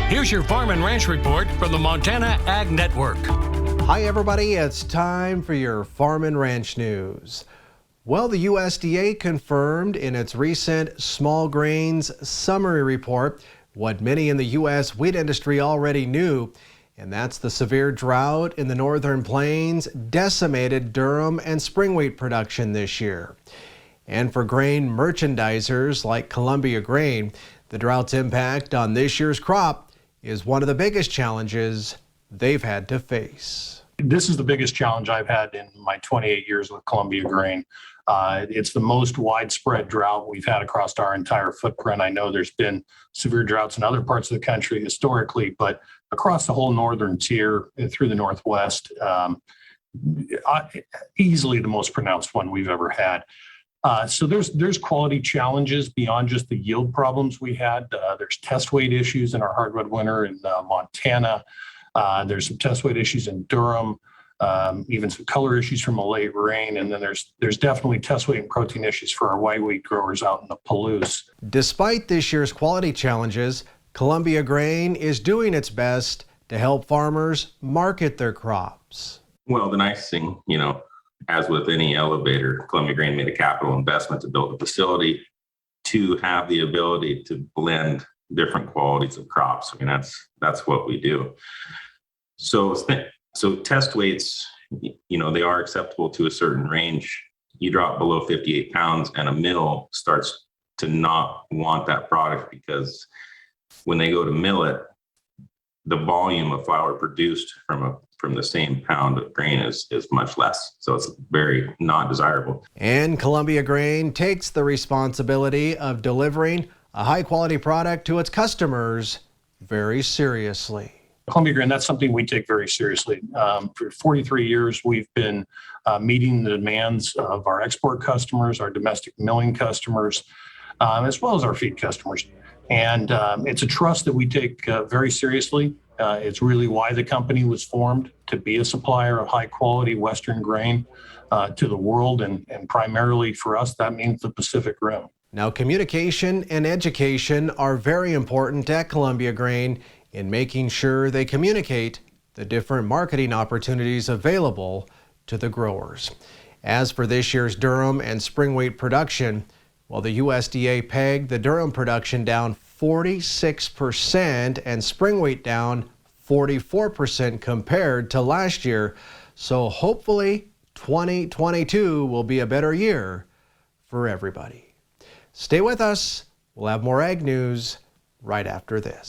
Here's your Farm and Ranch Report from the Montana Ag Network. Hi everybody, it's time for your Farm and Ranch news. Well, the USDA confirmed in its recent Small Grains Summary Report what many in the U.S. wheat industry already knew, and that's the severe drought in the northern plains decimated durum and spring wheat production this year. And for grain merchandisers like Columbia Grain, the drought's impact on this year's crop is one of the biggest challenges they've had to face. This is the biggest challenge I've had in my 28 years with Columbia Grain. It's the most widespread drought we've had across our entire footprint. I know there's been severe droughts in other parts of the country historically, but across the whole northern tier through the Northwest, easily the most pronounced one we've ever had. So there's quality challenges beyond just the yield problems we had. There's test weight issues in our hardwood winter in Montana. There's some test weight issues in durum, even some color issues from a late rain. And then there's definitely test weight and protein issues for our white wheat growers out in the Palouse. Despite this year's quality challenges, Columbia Grain is doing its best to help farmers market their crops. Well, the nice thing, as with any elevator, Columbia Grain made a capital investment to build a facility to have the ability to blend different qualities of crops. I mean, that's what we do. So test weights, they are acceptable to a certain range. You drop below 58 pounds and a mill starts to not want that product because when they go to mill it, the volume of flour produced from the same pound of grain is much less. So it's very not desirable. And Columbia Grain takes the responsibility of delivering a high quality product to its customers very seriously. Columbia Grain, that's something we take very seriously. For 43 years, we've been meeting the demands of our export customers, our domestic milling customers, as well as our feed customers. And it's a trust that we take very seriously. It's really why the company was formed, to be a supplier of high quality Western grain to the world. And primarily for us, that means the Pacific Rim. Now, communication and education are very important at Columbia Grain in making sure they communicate the different marketing opportunities available to the growers. As for this year's durum and spring wheat production, well, the USDA pegged the durum production down 46% and spring wheat down 44% compared to last year. So hopefully 2022 will be a better year for everybody. Stay with us. We'll have more ag news right after this.